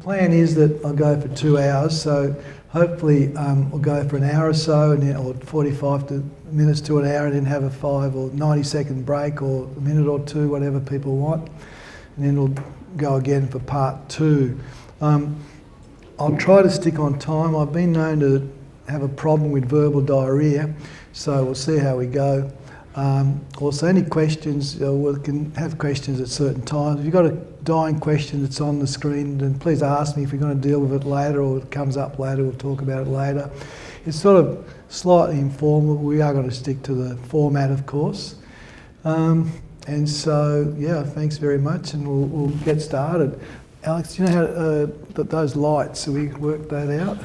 plan is that I'll go for 2 hours, so hopefully we'll go for an hour or so, and then, or 45 minutes to an hour, and then have a 5 or 90-second break, or a minute or two, whatever people want, and then we'll go again for part 2. I'll try to stick on time. I've been known to have a problem with verbal diarrhoea, so we'll see how we go. Also, any questions, we can have questions at certain times. If you've got a dying question that's on the screen, then please ask me. If you're going to deal with it later, or it comes up later, we'll talk about it later. It's sort of slightly informal. We are going to stick to the format, of course. And so, yeah, thanks very much, and we'll get started. Alex, you know how those lights, so we worked that out?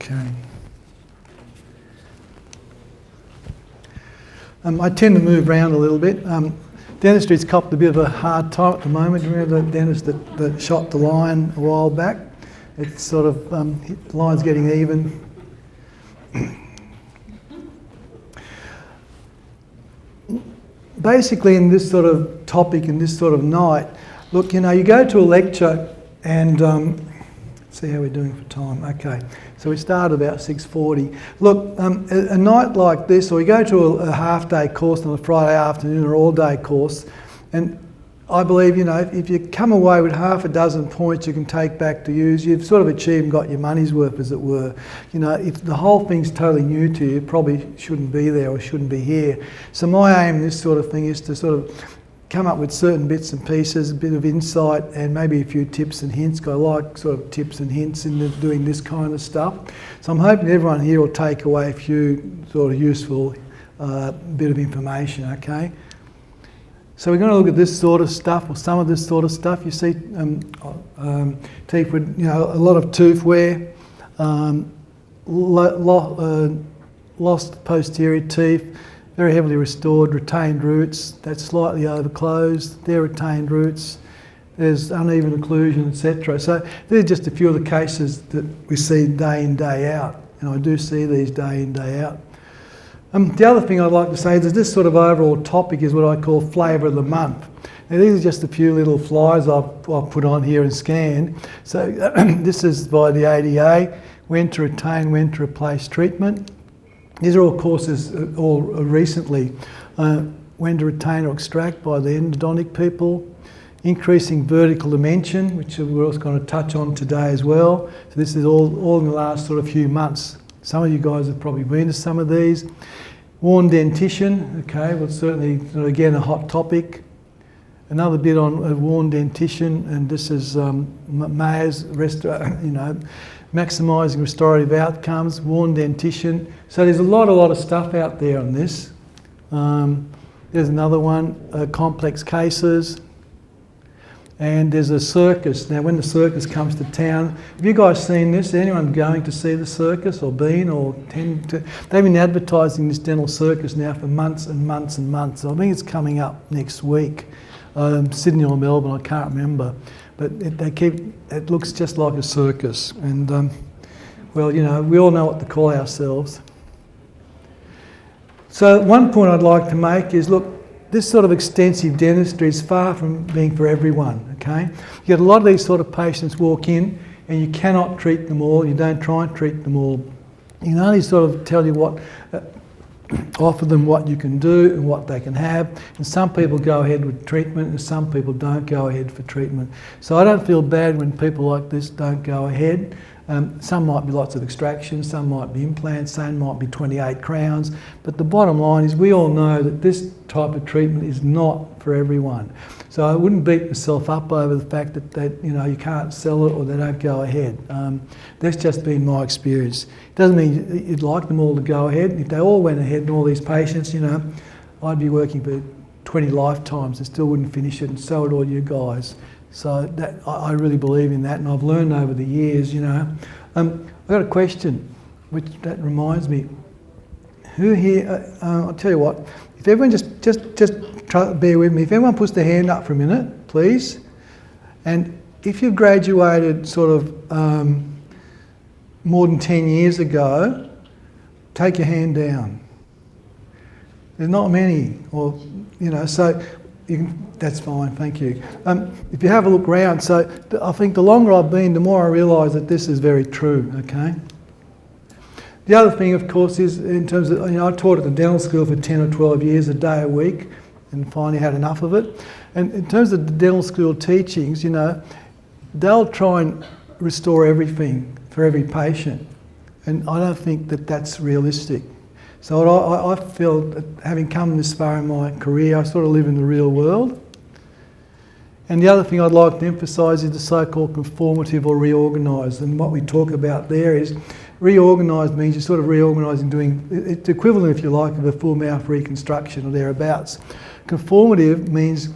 Okay. I tend to move around a little bit. Dentistry's copped a bit of a hard time at the moment. Remember the dentist that shot the line a while back? It's sort of, the line's getting even. Basically, in this sort of topic, in this sort of night, look, you know, you go to a lecture and see how we're doing for time. Okay, so we start about 6:40. Look, a night like this, or you go to a half-day course on a Friday afternoon or all-day course, and I believe, you know, if you come away with half a dozen points you can take back to use, you've sort of achieved and got your money's worth, as it were. You know, if the whole thing's totally new to you, probably shouldn't be there or shouldn't be here. So my aim in this sort of thing is to sort of come up with certain bits and pieces, a bit of insight, and maybe a few tips and hints. I like sort of tips and hints in doing this kind of stuff. So I'm hoping everyone here will take away a few sort of useful bit of information, okay? So we're going to look at this sort of stuff, or some of this sort of stuff. You see teeth with, you know, a lot of tooth wear, lost posterior teeth, very heavily restored, retained roots, that's slightly overclosed, they're retained roots, there's uneven occlusion, etc. So these are just a few of the cases that we see day in, day out, and I do see these day in, day out. The other thing I'd like to say is this sort of overall topic is what I call flavour of the month. Now these are just a few little flyers I've put on here and scanned. So this is by the ADA, when to retain, when to replace treatment. These are all courses, all recently. When to retain or extract by the endodontic people. Increasing vertical dimension, which we're also going to touch on today as well. So this is all in the last sort of few months. Some of you guys have probably been to some of these. Worn dentition, okay, well certainly, again, a hot topic. Another bit on worn dentition, and this is Mayer's, maximising restorative outcomes, worn dentition. So there's a lot of stuff out there on this. There's another one, complex cases. And there's a circus. Now when the circus comes to town, have you guys seen this? Anyone going to see the circus or been or tend to? They've been advertising this dental circus now for months and months and months. I think it's coming up next week. Sydney or Melbourne, I can't remember. But it looks just like a circus. And well, you know, we all know what to call ourselves. So one point I'd like to make is, look, this sort of extensive dentistry is far from being for everyone, okay? You get a lot of these sort of patients walk in and you cannot treat them all, you don't try and treat them all. You can only sort of tell you what, offer them what you can do and what they can have. And some people go ahead with treatment and some people don't go ahead for treatment. So I don't feel bad when people like this don't go ahead. Some might be lots of extractions, some might be implants, some might be 28 crowns. But the bottom line is we all know that this type of treatment is not for everyone. So I wouldn't beat myself up over the fact that you know, you can't sell it or they don't go ahead. That's just been my experience. It doesn't mean you'd like them all to go ahead. If they all went ahead and all these patients, you know, I'd be working for 20 lifetimes and still wouldn't finish it, and so would all you guys. So that, I really believe in that, and I've learned over the years, you know. I've got a question, which that reminds me. Who here, I'll tell you what, if everyone just try to bear with me, if everyone puts their hand up for a minute, please. And if you've graduated sort of more than 10 years ago, take your hand down. There's not many, or so that's fine, thank you. If you have a look around, so I think the longer I've been, the more I realise that this is very true, okay? The other thing, of course, is in terms of, I taught at the dental school for 10 or 12 years, a day a week, and finally had enough of it. And in terms of the dental school teachings, they'll try and restore everything for every patient. And I don't think that that's realistic. So I feel that having come this far in my career, I sort of live in the real world. And the other thing I'd like to emphasise is the so-called conformative or reorganised. And what we talk about there is reorganised means you're sort of reorganising, doing, it's equivalent, if you like, of a full mouth reconstruction or thereabouts. Conformative means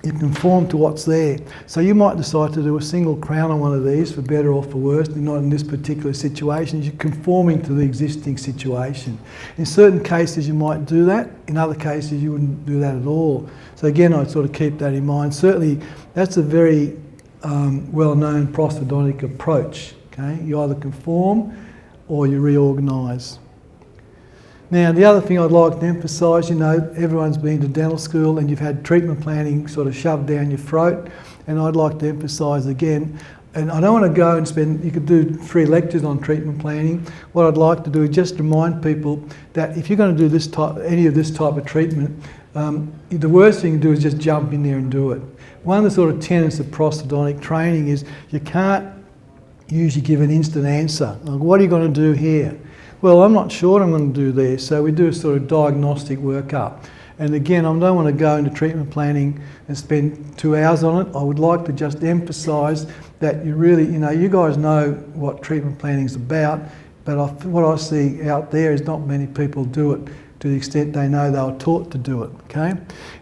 you conform to what's there. So you might decide to do a single crown on one of these, for better or for worse, and not in this particular situation. You're conforming to the existing situation. In certain cases you might do that, in other cases you wouldn't do that at all. So again, I'd sort of keep that in mind. Certainly that's a very well-known prosthodontic approach. Okay? You either conform or you reorganise. Now, the other thing I'd like to emphasise, everyone's been to dental school and you've had treatment planning sort of shoved down your throat, and I'd like to emphasise again, and I don't want to go and you could do 3 lectures on treatment planning. What I'd like to do is just remind people that if you're going to do any of this type of treatment, the worst thing to do is just jump in there and do it. One of the sort of tenets of prosthodontic training is you can't usually give an instant answer. Like, what are you going to do here? Well, I'm not sure what I'm going to do there, so we do a sort of diagnostic workup. And again, I don't want to go into treatment planning and spend 2 hours on it. I would like to just emphasise that you really, you guys know what treatment planning is about, but what I see out there is not many people do it to the extent they know they were taught to do it, okay?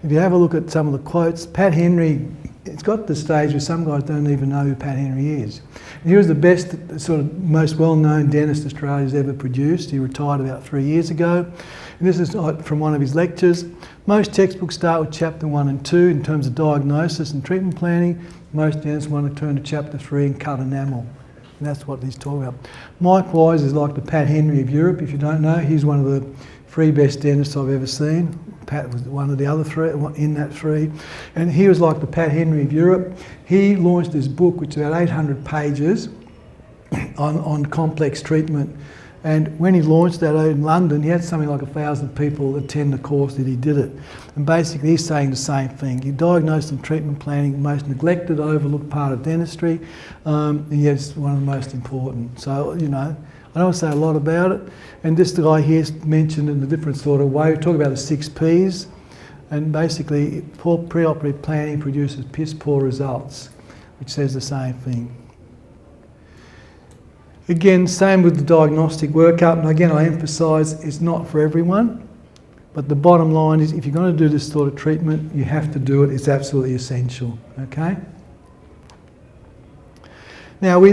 If you have a look at some of the quotes, Pat Henry, it's got to the stage where some guys don't even know who Pat Henry is. And he was the best, sort of most well-known dentist Australia's ever produced. He retired about 3 years ago. And this is from one of his lectures. Most textbooks start with chapter 1 and 2 in terms of diagnosis and treatment planning. Most dentists want to turn to chapter 3 and cut enamel. And that's what he's talking about. Mike Wise is like the Pat Henry of Europe, if you don't know. He's one of the 3 best dentists I've ever seen. Pat was one of the other 3 in that 3. And he was like the Pat Henry of Europe. He launched this book, which is about 800 pages, on complex treatment. And when he launched that in London, he had something like 1,000 people attend the course that he did it. And basically he's saying the same thing. He diagnosed and treatment planning, the most neglected, overlooked part of dentistry, and yet it's one of the most important. So, I don't want to say a lot about it. And this guy here mentioned in a different sort of way. We talk about the 6 Ps, and basically poor preoperative planning produces piss poor results, which says the same thing. Again, same with the diagnostic workup, and again I emphasise it's not for everyone, but the bottom line is if you're going to do this sort of treatment, you have to do it. It's absolutely essential, okay? Now, we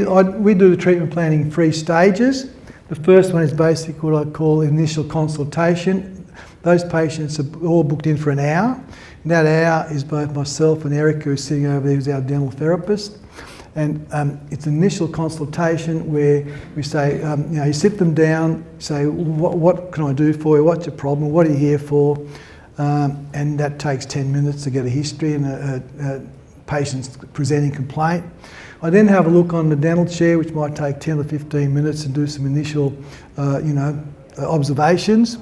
do the treatment planning in 3 stages. The first one is basically what I call initial consultation. Those patients are all booked in for an hour. And that hour is both myself and Erica, who's sitting over there, who's our dental therapist. And it's an initial consultation where we say, you sit them down, say, what can I do for you? What's your problem? What are you here for? And that takes 10 minutes to get a history and a patient's presenting complaint. I then have a look on the dental chair, which might take 10 or 15 minutes, and do some initial, observations.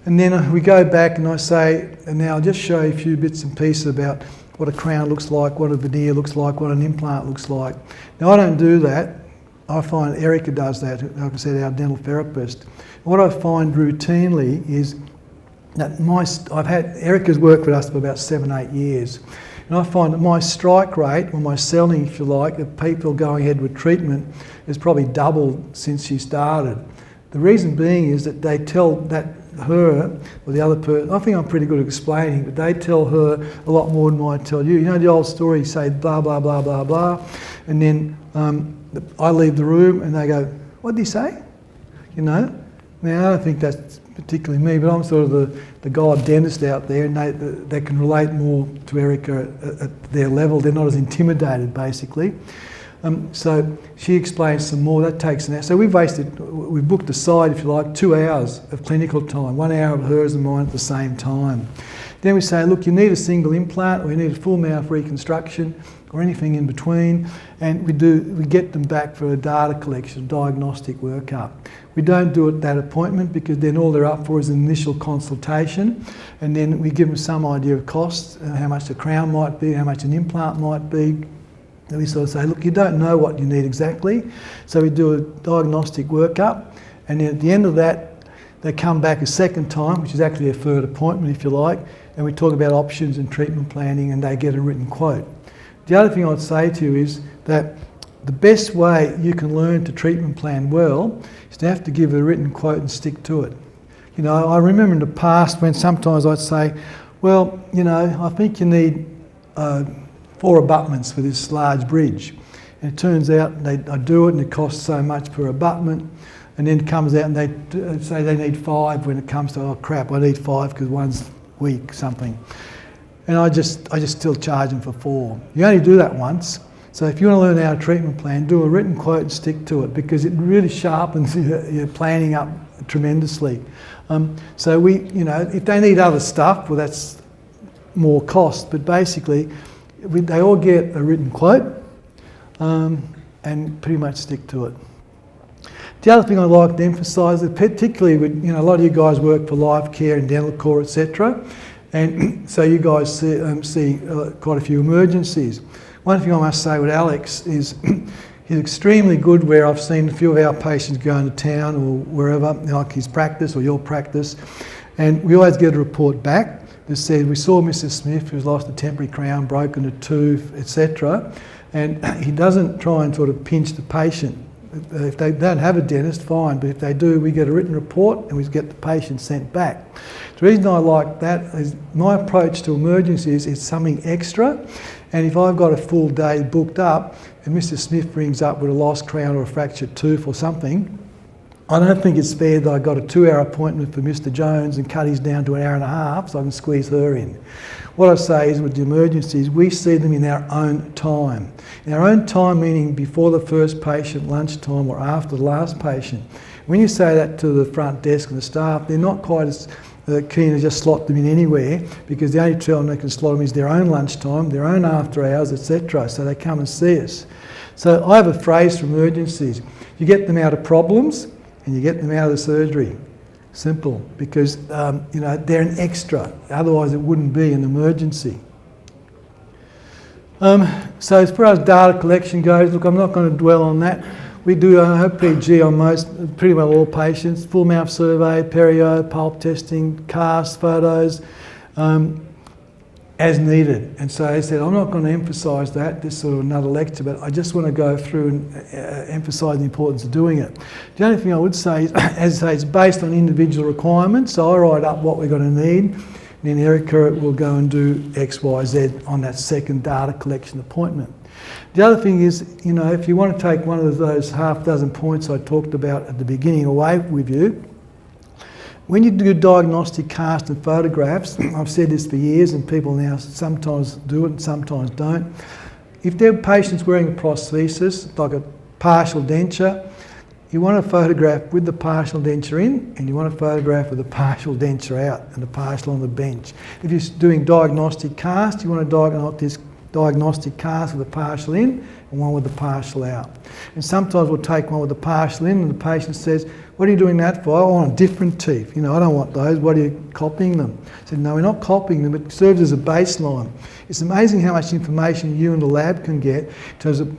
And then we go back and I say, and now I'll just show you a few bits and pieces about what a crown looks like, what a veneer looks like, what an implant looks like. Now, I don't do that. I find Erica does that, like I said, our dental therapist. What I find routinely is that Erica's worked with us for about 7-8 years. And I find that my strike rate, or my selling, if you like, of people going ahead with treatment has probably doubled since she started. The reason being is that they tell her, or the other person, I think I'm pretty good at explaining, but they tell her a lot more than I tell you. You know the old story, you say blah, blah, blah, blah, blah, and then I leave the room and they go, what did he say? Now, I don't think that's particularly me, but I'm sort of the god dentist out there, and they can relate more to Erica at their level. They're not as intimidated, basically. So she explains some more. That takes an hour. So we've booked aside, if you like, 2 hours of clinical time, 1 hour of hers and mine at the same time. Then we say, look, you need a single implant or you need a full mouth reconstruction or anything in between, and we get them back for a data collection, diagnostic workup. We don't do it at that appointment because then all they're up for is an initial consultation, and then we give them some idea of costs, how much the crown might be, how much an implant might be. And we sort of say, look, you don't know what you need exactly, so we do a diagnostic workup, and then at the end of that, they come back a second time, which is actually a third appointment if you like, and we talk about options and treatment planning, and they get a written quote. The other thing I'd say to you is that the best way you can learn to treatment plan well is to have to give a written quote and stick to it. You know, I remember in the past when sometimes I'd say, well, you know, I think you need 4 abutments for this large bridge. And it turns out I do it and it costs so much per abutment, and then it comes out and they say they need 5 when it comes to, oh crap, I need 5 because one's weak, something. And I just still charge them for 4. You only do that once. So if you want to learn our treatment plan, do a written quote and stick to it because it really sharpens your planning up tremendously. So you know, if they need other stuff, well, that's more cost. But basically, they all get a written quote and pretty much stick to it. The other thing I'd like to emphasise is particularly with, you know, a lot of you guys work for life care and dental core, etc. And so you guys see quite a few emergencies. One thing I must say with Alex is he's extremely good where I've seen a few of our patients go into town or wherever, like his practice or your practice, and we always get a report back that says we saw Mrs. Smith who's lost a temporary crown, broken a tooth, etc. And he doesn't try and sort of pinch the patient. If they don't have a dentist, fine, but if they do, we get a written report and we get the patient sent back. The reason I like that is my approach to emergencies is something extra, and if I've got a full day booked up and Mr. Smith rings up with a lost crown or a fractured tooth or something, I don't think it's fair that I got a 2-hour appointment for Mr. Jones and cut his down to an hour and a half so I can squeeze her in. What I say is with the emergencies, we see them in our own time. In our own time meaning before the first patient, lunchtime, or after the last patient. When you say that to the front desk and the staff, they're not quite as keen to just slot them in anywhere because the only time they can slot them is their own lunchtime, their own after hours, etc. So they come and see us. So I have a phrase for emergencies. You get them out of problems and you get them out of the surgery. Simple, because you know, they're an extra, otherwise it wouldn't be an emergency. So as far as data collection goes, look, I'm not going to dwell on that. We do OPG on pretty well all patients, full mouth survey, perio, pulp testing, cast, photos, as needed. And so I said, I'm not going to emphasise that, this sort of another lecture, but I just want to go through and emphasise the importance of doing it. The only thing I would say is, as I say, it's based on individual requirements, so I write up what we're going to need, and then Erica will go and do X, Y, Z on that second data collection appointment. The other thing is, you know, if you want to take one of those half dozen points I talked about at the beginning away with you, when you do diagnostic cast and photographs, I've said this for years and people now sometimes do it and sometimes don't. If their patient's wearing a prosthesis, like a partial denture, you want to photograph with the partial denture in and you want to photograph with the partial denture out and the partial on the bench. If you're doing diagnostic cast, you want to diagnostic cast with a partial in and one with the partial out. And sometimes we'll take one with the partial in and the patient says, what are you doing that for? I want different teeth. You know, I don't want those. What are you copying them? I said, no, we're not copying them. It serves as a baseline. It's amazing how much information you and the lab can get in terms of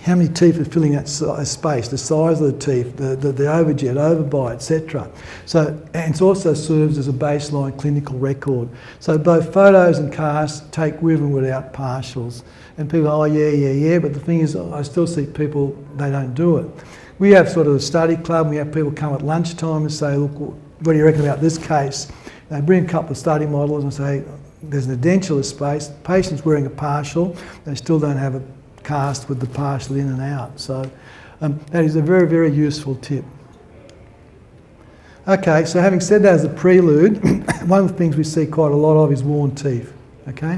how many teeth are filling that space, the size of the teeth, the overjet, overbite, etc. So, and it also serves as a baseline clinical record. So both photos and casts take with and without partials. And people go, oh yeah, but the thing is, I still see people, they don't do it. We have sort of a study club, we have people come at lunchtime and say, look, what do you reckon about this case? They bring a couple of study models and say, there's an edentulous space, the patient's wearing a partial, they still don't have a cast with the partial in and out. So that is a very, very useful tip. Okay, so having said that as a prelude, one of the things we see quite a lot of is worn teeth. Okay,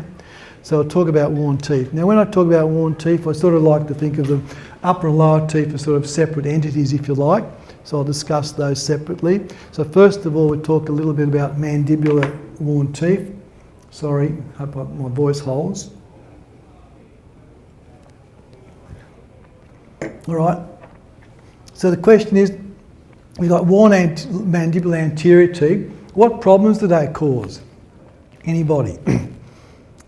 so I'll talk about worn teeth. Now when I talk about worn teeth, I sort of like to think of the upper and lower teeth as sort of separate entities, if you like. So I'll discuss those separately. So first of all, we'll talk a little bit about mandibular worn teeth. Sorry, hope my voice holds. All right. So the question is, we've got worn mandibular anterior teeth. What problems do they cause? Anybody?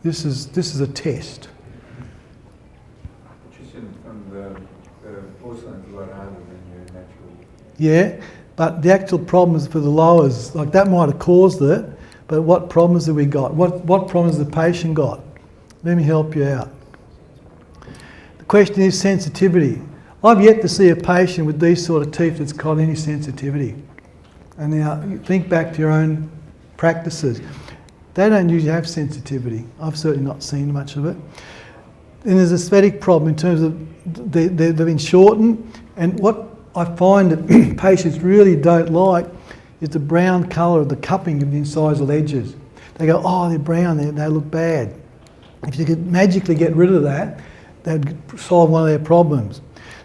This is a test. From the porcelain's a lot harder than your natural. Yeah, but the actual problems for the lowers, like that might have caused it, but what problems have we got? What problems has the patient got? Let me help you out. The question is sensitivity. I've yet to see a patient with these sort of teeth that's got any sensitivity. And now think back to your own practices. They don't usually have sensitivity. I've certainly not seen much of it. And there's an aesthetic problem in terms of they've been shortened, and what I find that patients really don't like is the brown colour of the cupping of the incisal edges. They go, oh, they're brown, they look bad. If you could magically get rid of that, that'd solve one of their problems.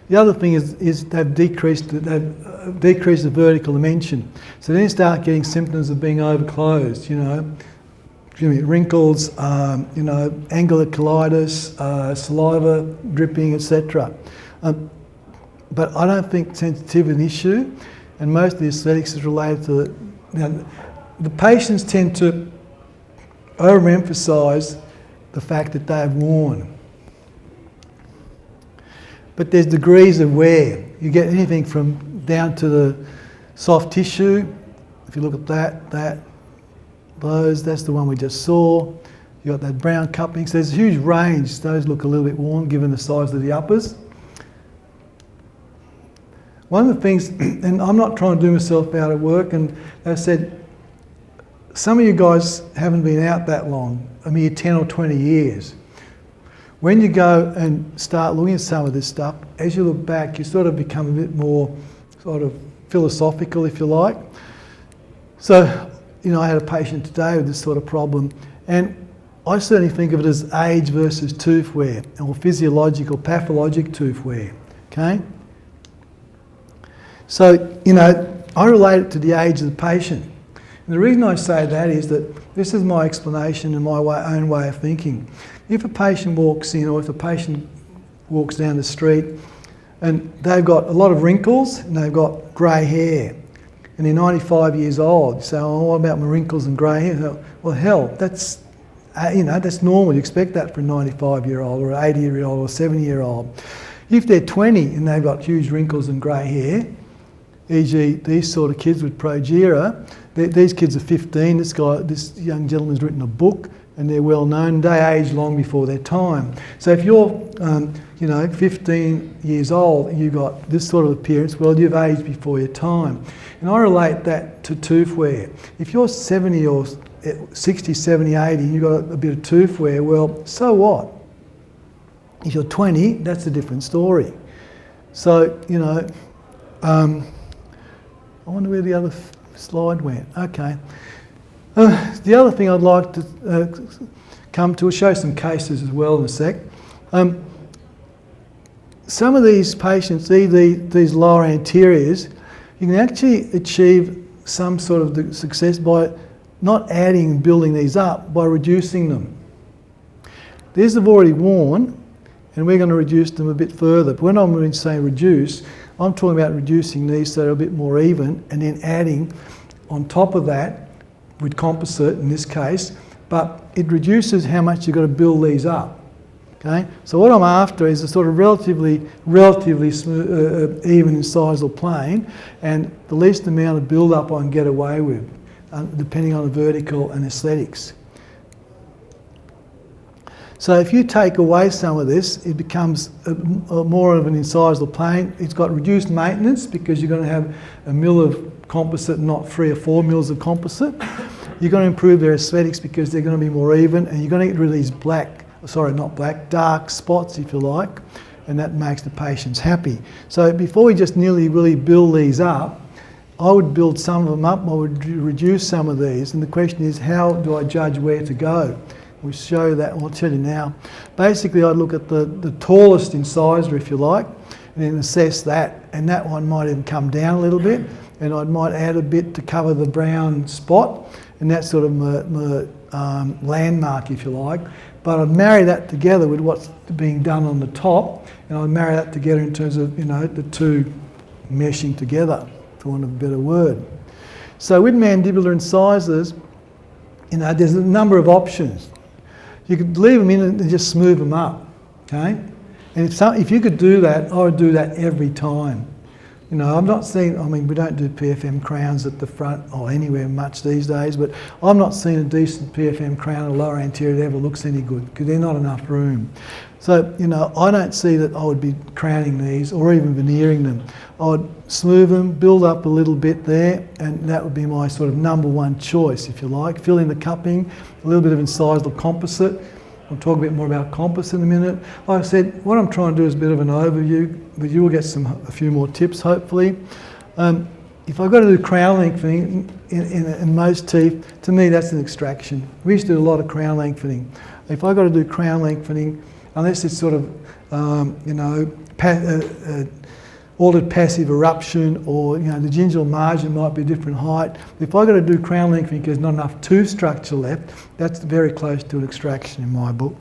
The other thing is they've decreased the vertical dimension. So then you start getting symptoms of being overclosed, wrinkles, angular colitis, saliva dripping, etc. But I don't think sensitivity is an issue, and most of the aesthetics is related to the patients tend to overemphasise the fact that they have worn. But there's degrees of wear. You get anything from down to the soft tissue. If you look at that's the one we just saw. You got that brown cupping. So there's a huge range. Those look a little bit worn given the size of the uppers. One of the things, and I'm not trying to do myself out at work, and I said, some of you guys haven't been out that long, I mean 10 or 20 years. When you go and start looking at some of this stuff, as you look back, you sort of become a bit more sort of philosophical, if you like. So, I had a patient today with this sort of problem, and I certainly think of it as age versus tooth wear, or physiological, pathologic tooth wear, okay? So, I relate it to the age of the patient. And the reason I say that is that this is my explanation and my own way of thinking. If a patient walks in, or if a patient walks down the street and they've got a lot of wrinkles and they've got grey hair and they're 95 years old, you say, oh, what about my wrinkles and grey hair? Well, hell, that's normal. You expect that for a 95-year-old or an 80-year-old or a 70-year-old. If they're 20 and they've got huge wrinkles and grey hair, e.g. these sort of kids with progeria, these kids are 15, this young gentleman's written a book, and they're well known. They age long before their time. So if you're, 15 years old and you've got this sort of appearance, well, you've aged before your time. And I relate that to tooth wear. If you're 70 or 60, 70, 80, and you've got a bit of tooth wear, well, so what? If you're 20, that's a different story. So, I wonder where the other slide went. Okay. The other thing I'd like to come to, I'll show some cases as well in a sec. Some of these patients, these lower anteriors, you can actually achieve some sort of success by not adding and building these up, by reducing them. These have already worn, and we're going to reduce them a bit further. But when I'm saying reduce, I'm talking about reducing these so they're a bit more even, and then adding on top of that, with composite in this case, but it reduces how much you've got to build these up. Okay, so what I'm after is a sort of relatively smooth, even incisal plane, and the least amount of build up I can get away with, depending on the vertical and aesthetics. So if you take away some of this, it becomes more of an incisal plane. It's got reduced maintenance because you're going to have a mil of composite, not 3 or 4 mils of composite. You're going to improve their aesthetics because they're going to be more even, and you're going to get rid of these dark spots, if you like, and that makes the patients happy. So before we just really build these up, I would build some of them up, I would reduce some of these, and the question is, how do I judge where to go? We'll show that, and I'll tell you now. Basically, I'd look at the tallest incisor, if you like, and then assess that, and that one might even come down a little bit, and I might add a bit to cover the brown spot, and that's sort of my landmark, if you like. But I'd marry that together with what's being done on the top, and I'd marry that together in terms of, you know, the two meshing together, for want of a better word. So with mandibular incisors, you know, there's a number of options. You could leave them in and just smooth them up, okay? And if you could do that, I would do that every time. You know, I'm not seeing, I mean, we don't do PFM crowns at the front or anywhere much these days, but I'm not seeing a decent PFM crown or lower anterior that ever looks any good, because there's not enough room. So, you know, I don't see that I would be crowning these or even veneering them. I would smooth them, build up a little bit there, and that would be my sort of number one choice, if you like. Fill in the cupping, a little bit of incisal composite. I'll talk a bit more about composite in a minute. Like I said, what I'm trying to do is a bit of an overview, but you will get a few more tips, hopefully. If I've got to do crown lengthening in most teeth, to me that's an extraction. We used to do a lot of crown lengthening. If I've got to do crown lengthening, unless it's sort of, you know, altered passive eruption, or, you know, the gingival margin might be a different height. If I've got to do crown lengthening because there's not enough tooth structure left, that's very close to an extraction in my book.